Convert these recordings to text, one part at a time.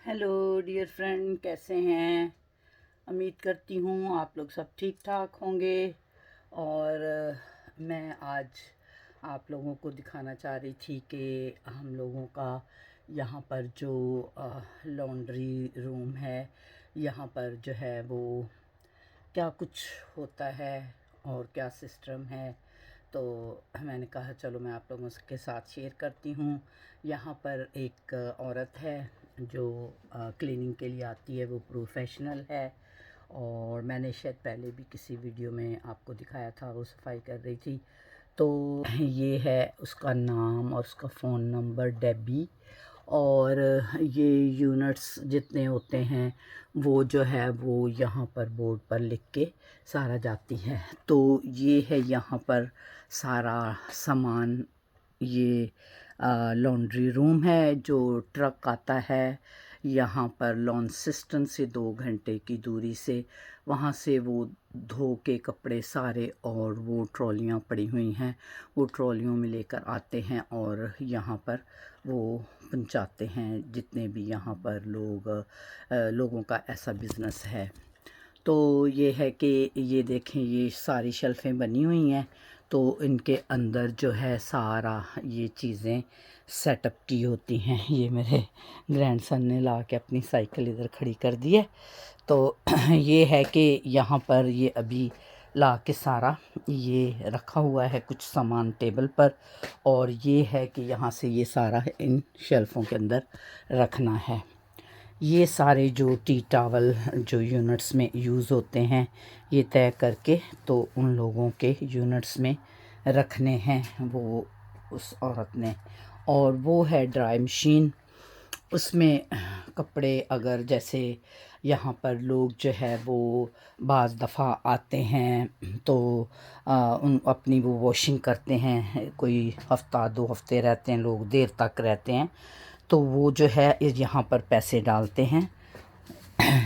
Hello dear friend, कैसे हैं। उम्मीद करती हूँ आप लोग सब ठीक ठाक होंगे। और मैं आज आप लोगों को दिखाना चाह रही थी कि हम लोगों का यहाँ पर जो लॉन्ड्री रूम है, यहाँ पर जो है वो क्या कुछ होता है और क्या सिस्टम है। तो मैंने कहा चलो मैं आप लोगों के साथ शेयर करती हूँ। यहाँ पर एक औरत है जो क्लीनिंग के लिए आती है, वो प्रोफेशनल है। और मैंने शायद पहले भी किसी वीडियो में आपको दिखाया था, वो सफाई कर रही थी। तो ये है उसका नाम और उसका फ़ोन नंबर, डेबी। और ये यूनिट्स जितने होते हैं वो जो है वो यहाँ पर बोर्ड पर लिख के सारा जाती हैं। तो ये है यहाँ पर सारा सामान। ये लॉन्ड्री रूम है, जो ट्रक आता है यहाँ पर लॉन्सिस्टन से 2 घंटे की दूरी से, वहाँ से वो धो के कपड़े सारे और वो ट्रॉलियाँ पड़ी हुई हैं, वो ट्रॉलियों में लेकर आते हैं और यहाँ पर वो पहुँचाते हैं जितने भी यहाँ पर लोगों का ऐसा बिज़नेस है। तो ये है कि ये देखें, ये सारी शेल्फ़ें बनी हुई हैं। तो इनके अंदर जो है सारा ये चीज़ें सेटअप की होती हैं। ये मेरे ग्रैंडसन ने ला के अपनी साइकिल इधर खड़ी कर दी है। तो ये है कि यहाँ पर ये अभी ला के सारा ये रखा हुआ है कुछ सामान टेबल पर। और ये है कि यहाँ से ये सारा इन शेल्फ़ों के अंदर रखना है। ये सारे जो टी टावल जो यूनिट्स में यूज़ होते हैं, ये तय करके तो उन लोगों के यूनिट्स में रखने हैं वो उस औरत ने। और वो है ड्राई मशीन, उसमें कपड़े अगर जैसे यहाँ पर लोग जो है वो बाज़ दफ़ा आते हैं तो उन अपनी वो वॉशिंग करते हैं, कोई हफ़्ता 2 हफ़्ते रहते हैं लोग, देर तक रहते हैं, तो वो जो है यहाँ पर पैसे डालते हैं।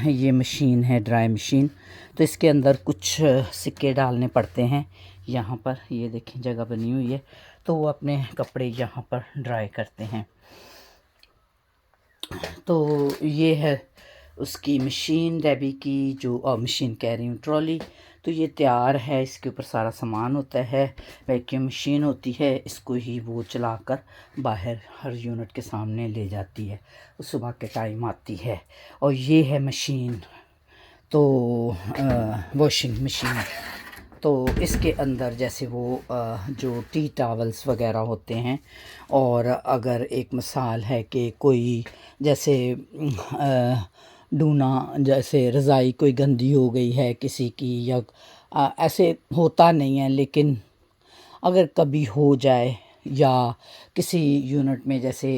ये मशीन है ड्राई मशीन, तो इसके अंदर कुछ सिक्के डालने पड़ते हैं। यहाँ पर ये देखें जगह बनी हुई है, तो वो अपने कपड़े यहाँ पर ड्राई करते हैं। तो ये है उसकी मशीन, डेबी की जो मशीन कह रही हूँ, ट्रॉली। तो ये तैयार है, इसके ऊपर सारा सामान होता है, वैक्यूम मशीन होती है, इसको ही वो चलाकर बाहर हर यूनिट के सामने ले जाती है। सुबह के टाइम आती है। और ये है मशीन, तो वॉशिंग मशीन। तो इसके अंदर जैसे वो जो टी टावल्स वगैरह होते हैं, और अगर एक मिसाल है कि कोई जैसे डूना, जैसे रज़ाई कोई गंदी हो गई है किसी की, या ऐसे होता नहीं है, लेकिन अगर कभी हो जाए, या किसी यूनिट में जैसे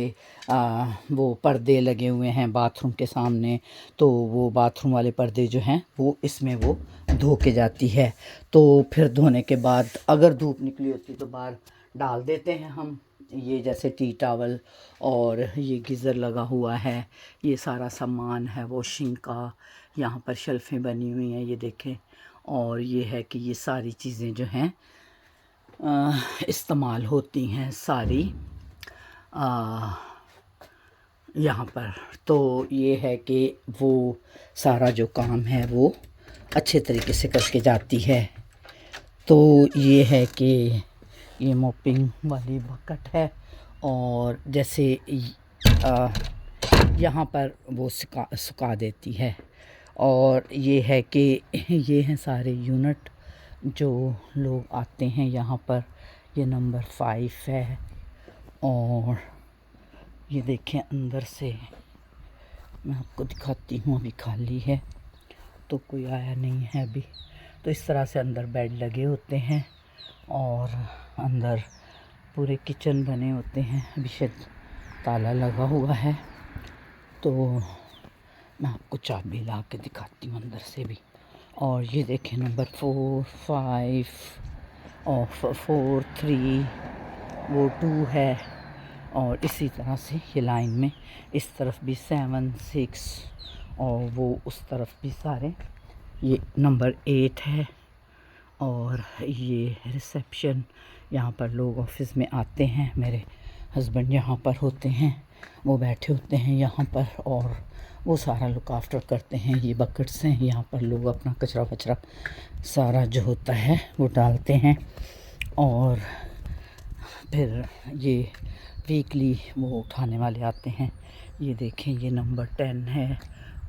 वो पर्दे लगे हुए हैं बाथरूम के सामने, तो वो बाथरूम वाले पर्दे जो हैं वो इसमें वो धो के जाती है। तो फिर धोने के बाद अगर धूप निकली होती तो बाहर डाल देते हैं हम। ये जैसे टी टावल और ये गीज़र लगा हुआ है, ये सारा सामान है वॉशिंग का। यहाँ पर शेल्फ़ें बनी हुई हैं, ये देखें। और ये है कि ये सारी चीज़ें जो हैं इस्तेमाल होती हैं सारी यहाँ पर। तो ये है कि वो सारा जो काम है वो अच्छे तरीके से करके जाती है। तो ये है कि ये मोपिंग वाली बकेट है, और जैसे यहाँ पर वो सुखा देती है। और ये है कि ये हैं सारे यूनिट जो लोग आते हैं यहाँ पर। ये नंबर 5 है। और ये देखें अंदर से मैं आपको दिखाती हूँ, अभी खाली है तो कोई आया नहीं है अभी। तो इस तरह से अंदर बेड लगे होते हैं और अंदर पूरे किचन बने होते हैं। अभी शायद ताला लगा हुआ है, तो मैं आपको चाबी ला के दिखाती हूँ अंदर से भी। और ये देखें नंबर 4, 5 और 4, 3, वो 2 है। और इसी तरह से ये लाइन में इस तरफ भी 7, 6 और वो उस तरफ भी सारे। ये नंबर 8 है। और ये रिसेप्शन, यहाँ पर लोग ऑफिस में आते हैं, मेरे हस्बैंड यहाँ पर होते हैं। वो बैठे होते हैं यहाँ पर और वो सारा लुक आफ्टर करते हैं। ये बकेट्स हैं, यहाँ पर लोग अपना कचरा वचरा सारा जो होता है वो डालते हैं और फिर ये वीकली वो उठाने वाले आते हैं। ये देखें, ये नंबर 10 है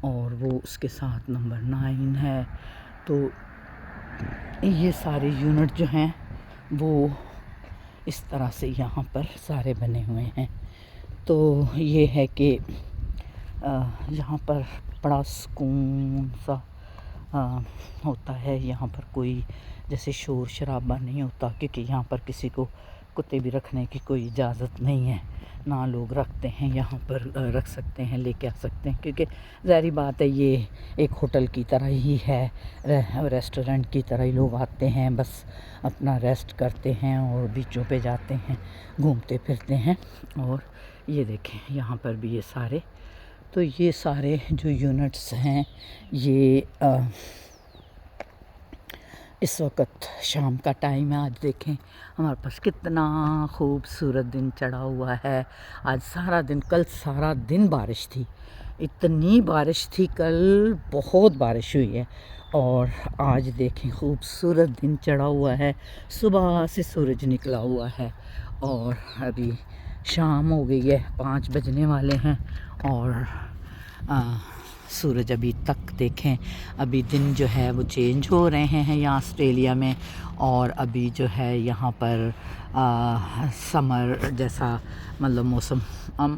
और वो उसके साथ नंबर 9 है। तो ये सारे यूनिट जो हैं वो इस तरह से यहाँ पर सारे बने हुए हैं। तो ये है कि यहाँ पर बड़ा सुकून सा होता है। यहाँ पर कोई जैसे शोर शराबा नहीं होता, क्योंकि यहाँ पर किसी को कुत्ते भी रखने की कोई इजाज़त नहीं है, ना लोग रखते हैं। यहाँ पर रख सकते हैं, लेके आ सकते हैं, क्योंकि ज़ाहिर बात है ये एक होटल की तरह ही है, रेस्टोरेंट की तरह ही। लोग आते हैं, बस अपना रेस्ट करते हैं और बीचों पे जाते हैं, घूमते फिरते हैं। और ये देखें यहाँ पर भी ये सारे, तो ये सारे जो यूनिट्स हैं ये इस वक्त शाम का टाइम है। आज देखें हमारे पास कितना खूबसूरत दिन चढ़ा हुआ है। आज सारा दिन, कल सारा दिन बारिश थी, इतनी बारिश थी कल, बहुत बारिश हुई है। और आज देखें खूबसूरत दिन चढ़ा हुआ है, सुबह से सूरज निकला हुआ है और अभी शाम हो गई है, 5 बजने वाले हैं और सूरज अभी तक देखें, अभी दिन जो है वो चेंज हो रहे हैं यहाँ ऑस्ट्रेलिया में। और अभी जो है यहाँ पर समर जैसा मतलब मौसम,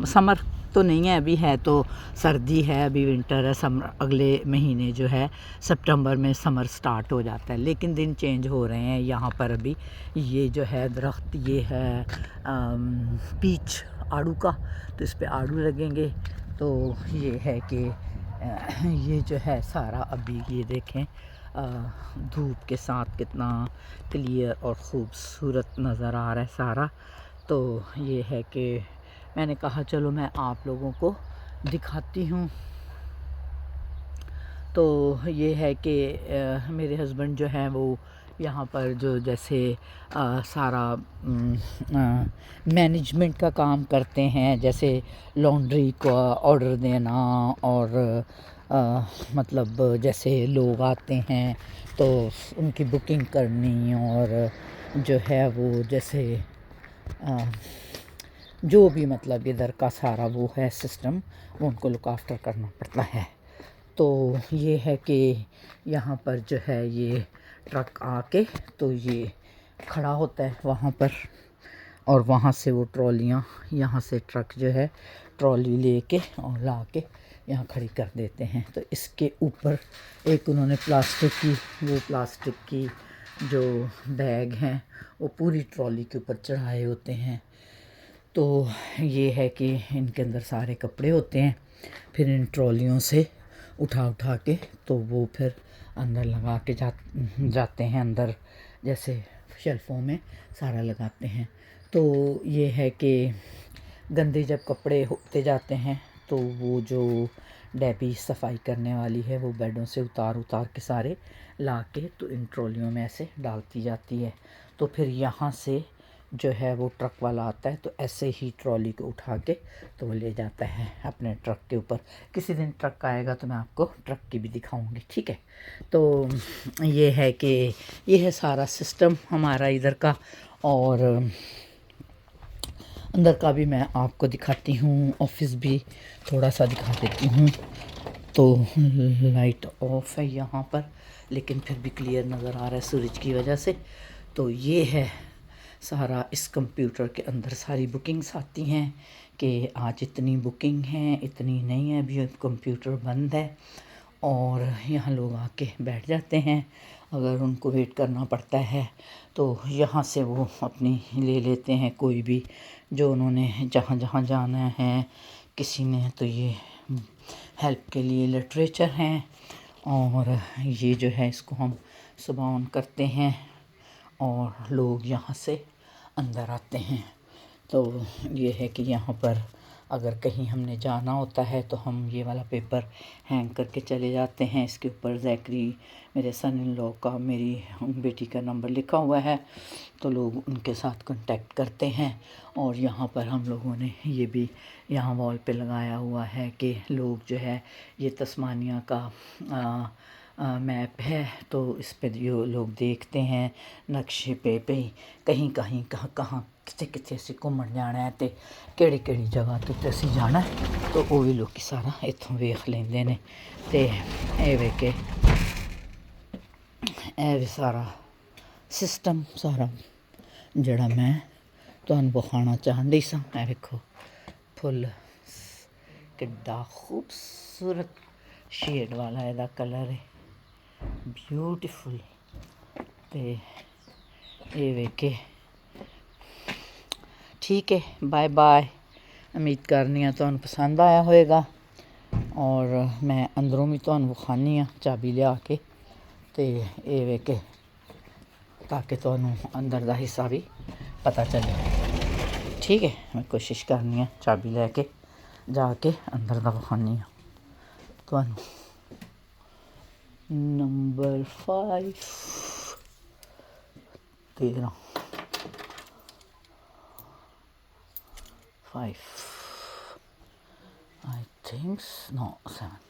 समर तो नहीं है अभी, है तो सर्दी है, अभी विंटर है। समर अगले महीने जो है सितंबर में समर स्टार्ट हो जाता है, लेकिन दिन चेंज हो रहे हैं यहाँ पर। अभी ये जो है दरख्त, ये है पीच आड़ू का, तो इस पे आड़ू लगेंगे। तो ये है कि ये जो है सारा अभी ये देखें धूप के साथ कितना क्लियर और ख़ूबसूरत नज़र आ रहा है सारा। तो ये है कि मैंने कहा चलो मैं आप लोगों को दिखाती हूँ। तो ये है कि मेरे हस्बैंड जो हैं वो यहाँ पर जो जैसे सारा मैनेजमेंट का काम करते हैं, जैसे लॉन्ड्री का ऑर्डर देना और मतलब जैसे लोग आते हैं तो उनकी बुकिंग करनी, और जो है वो जैसे जो भी मतलब इधर का सारा वो है सिस्टम, वो उनको लुक आफ्टर करना पड़ता है। तो ये है कि यहाँ पर जो है ये ट्रक आके तो ये खड़ा होता है वहाँ पर, और वहाँ से वो ट्रॉलियाँ, यहाँ से ट्रक जो है ट्रॉली लेके और ला के यहाँ खड़ी कर देते हैं। तो इसके ऊपर एक उन्होंने प्लास्टिक की जो बैग हैं वो पूरी ट्रॉली के ऊपर चढ़ाए होते हैं। तो ये है कि इनके अंदर सारे कपड़े होते हैं, फिर इन ट्रॉलियों से उठा के तो वो फिर अंदर लगा के जाते हैं, अंदर जैसे शेल्फ़ों में सारा लगाते हैं। तो ये है कि गंदे जब कपड़े होते जाते हैं तो वो जो डेबी सफाई करने वाली है वो बेडों से उतार के सारे ला के तो इन ट्रॉलियों में ऐसे डालती जाती है। तो फिर यहाँ से जो है वो ट्रक वाला आता है, तो ऐसे ही ट्रॉली को उठा के तो वो ले जाता है अपने ट्रक के ऊपर। किसी दिन ट्रक आएगा तो मैं आपको ट्रक की भी दिखाऊंगी, ठीक है। तो ये है कि ये है सारा सिस्टम हमारा इधर का, और अंदर का भी मैं आपको दिखाती हूँ, ऑफिस भी थोड़ा सा दिखा देती हूँ। तो लाइट ऑफ है यहाँ पर, लेकिन फिर भी क्लियर नज़र आ रहा है सूरज की वजह से। तो ये है सारा, इस कंप्यूटर के अंदर सारी बुकिंग्स आती हैं कि आज इतनी बुकिंग है, इतनी नहीं है। अभी कंप्यूटर बंद है और यहाँ लोग आके बैठ जाते हैं, अगर उनको वेट करना पड़ता है तो यहाँ से वो अपनी ले लेते हैं कोई भी जो उन्होंने जहाँ जाना है। किसी ने तो ये हेल्प के लिए लिटरेचर हैं, और ये जो है इसको हम सुबह ऑन करते हैं और लोग यहाँ से अंदर आते हैं। तो ये है कि यहाँ पर अगर कहीं हमने जाना होता है तो हम ये वाला पेपर हैंग करके चले जाते हैं। इसके ऊपर ज़ैकरी मेरे सन इन लॉ का, मेरी बेटी का नंबर लिखा हुआ है, तो लोग उनके साथ कांटेक्ट करते हैं। और यहाँ पर हम लोगों ने ये भी यहाँ वॉल पे लगाया हुआ है कि लोग जो है ये तस्मानिया का मैप है, तो इस पे जो लोग देखते हैं नक्शे पे कहीं कहीं कहाँ कहाँ किथे किथे असीं घूमन जाना है ते केड़ी केड़ी जगह ते असीं जाना है, तो वो भी लोग सारा इत्थों वेख लेंदे ने। ते एह वे के एह भी सारा सिस्टम सारा जड़ा मैं तुहानूं विखाना चाहन दई सां। एह वेखो फुल किड्डा खूबसूरत शेड वाला इहदा कलर है, ब्यूटीफुल। ते ये वेखे ठीक है, बाय बाय। उम्मीद करनी आ तुहानूं पसंद आया होएगा, और मैं अंदरों भी तुहानूं विखानी आ चाबी लिया के, ते ये वेखे ताकि तुहानूं अंदर दा हिस्सा भी पता चले। ठीक है, मैं कोशिश करनी आ चाबी लैके जाके अंदर दा विखानी आ तुहानूं। Number 5 13 5 I think no 7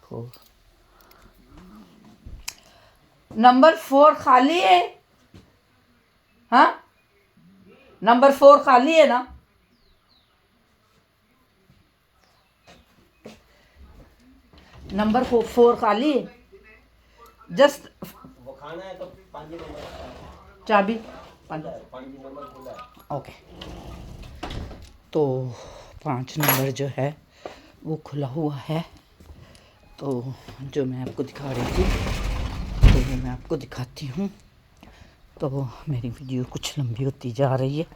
4 number 4 खाली है। हाँ, नंबर 4 खाली है ना? नंबर 4 खाली है, जस्ट है तो चाबी ओके। तो 5 नंबर जो है वो खुला हुआ है, तो जो मैं आपको दिखा रही थी तो वो मैं आपको दिखाती हूँ। तो मेरी वीडियो कुछ लंबी होती जा रही है,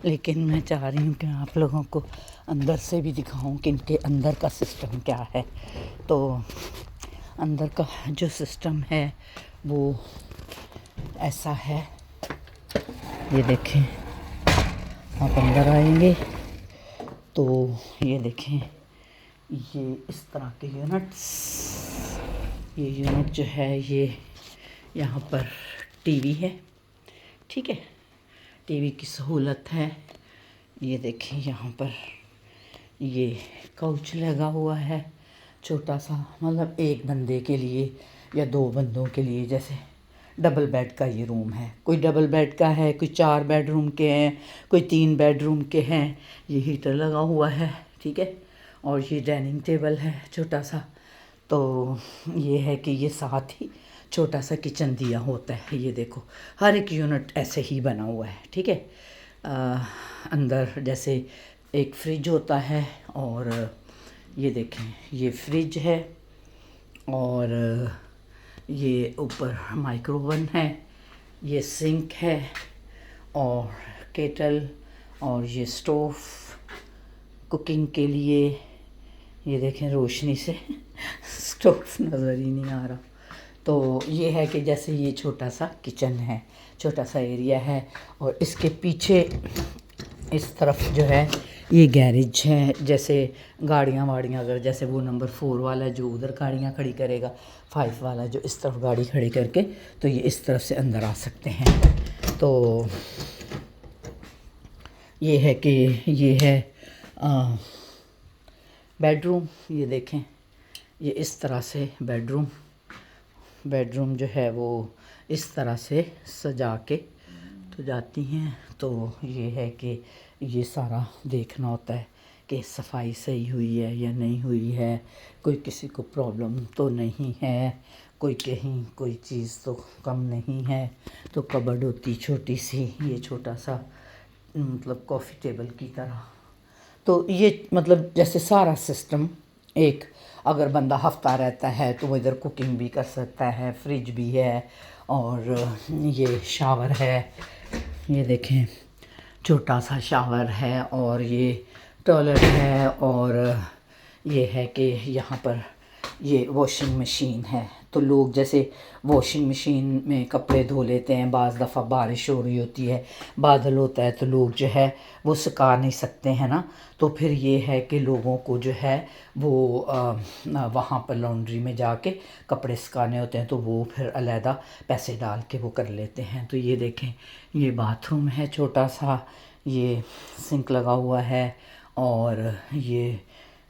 लेकिन मैं चाह रही हूँ कि आप लोगों को अंदर से भी दिखाऊं कि इनके अंदर का सिस्टम क्या है। तो अंदर का जो सिस्टम है वो ऐसा है, ये देखें, आप अंदर आएंगे तो ये देखें, ये इस तरह के यूनिट्स, ये यूनिट जो है ये यहाँ पर टीवी है। ठीक है, टीवी की सहूलत है। ये देखें यहाँ पर ये काउच लगा हुआ है, छोटा सा, मतलब एक बंदे के लिए या 2 बंदों के लिए, जैसे डबल बेड का ये रूम है। कोई डबल बेड का है, कोई 4 बेडरूम के हैं, कोई 3 बेडरूम के हैं। ये हीटर लगा हुआ है, ठीक है, और ये डाइनिंग टेबल है छोटा सा। तो ये है कि ये साथ ही छोटा सा किचन दिया होता है। ये देखो हर एक यूनिट ऐसे ही बना हुआ है, ठीक है। अंदर जैसे एक फ्रिज होता है, और ये देखें ये फ्रिज है, और ये ऊपर माइक्रोवन है, ये सिंक है, और केटल, और ये स्टोव कुकिंग के लिए। ये देखें रोशनी से स्टोव नज़र ही नहीं आ रहा। तो ये है कि जैसे ये छोटा सा किचन है, छोटा सा एरिया है, और इसके पीछे इस तरफ जो है ये गैरेज है। जैसे गाड़ियाँ वाड़ियाँ, अगर जैसे वो नंबर 4 वाला जो उधर गाड़ियाँ खड़ी करेगा, 5 वाला जो इस तरफ गाड़ी खड़ी करके, तो ये इस तरफ से अंदर आ सकते हैं। तो ये है कि ये है बेडरूम। ये देखें, ये इस तरह से बेडरूम जो है वो इस तरह से सजा के तो जाती हैं। तो ये है कि ये सारा देखना होता है कि सफाई सही हुई है या नहीं हुई है, कोई किसी को प्रॉब्लम तो नहीं है, कोई कहीं कोई चीज़ तो कम नहीं है। तो कबर्ड होती छोटी सी, ये छोटा सा मतलब कॉफ़ी टेबल की तरह। तो ये मतलब जैसे सारा सिस्टम एक, अगर बंदा हफ्ता रहता है तो वो इधर कुकिंग भी कर सकता है, फ्रिज भी है, और ये शावर है। ये देखें छोटा सा शावर है, और ये टॉयलेट है, और ये है कि यहाँ पर ये वॉशिंग मशीन है। तो लोग जैसे वॉशिंग मशीन में कपड़े धो लेते हैं, बाज़ दफ़ा बारिश हो रही होती है, बादल होता है, तो लोग जो है वो सुखा नहीं सकते हैं ना, तो फिर ये है कि लोगों को जो है वो वहाँ पर लॉन्ड्री में जाके कपड़े सुखाने होते हैं, तो वो फिर अलहदा पैसे डाल के वो कर लेते हैं। तो ये देखें, ये बाथरूम है छोटा सा, ये सिंक लगा हुआ है, और ये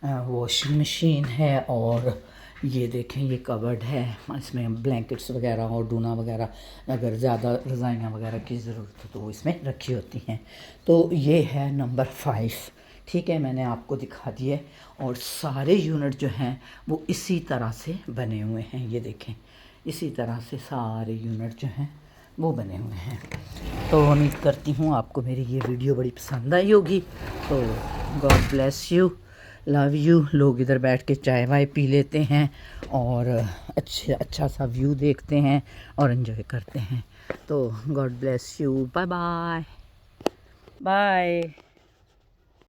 वॉशिंग मशीन है, और ये देखें ये कबर्ड है, इसमें ब्लैंकेट्स वगैरह और डूना वगैरह अगर ज़्यादा रज़ाइयाँ वगैरह की ज़रूरत हो तो वो इसमें रखी होती हैं। तो ये है नंबर 5, ठीक है, मैंने आपको दिखा दिए। और सारे यूनिट जो हैं वो इसी तरह से बने हुए हैं, ये देखें इसी तरह से सारे यूनिट जो हैं वो बने हुए हैं। तो उम्मीद करती हूँ आपको मेरी ये वीडियो बड़ी पसंद आई होगी। तो God bless you, love you. लोग इधर बैठ के चाय वाय पी लेते हैं और अच्छा सा व्यू देखते हैं और एंजॉय करते हैं। तो God bless you, bye bye bye.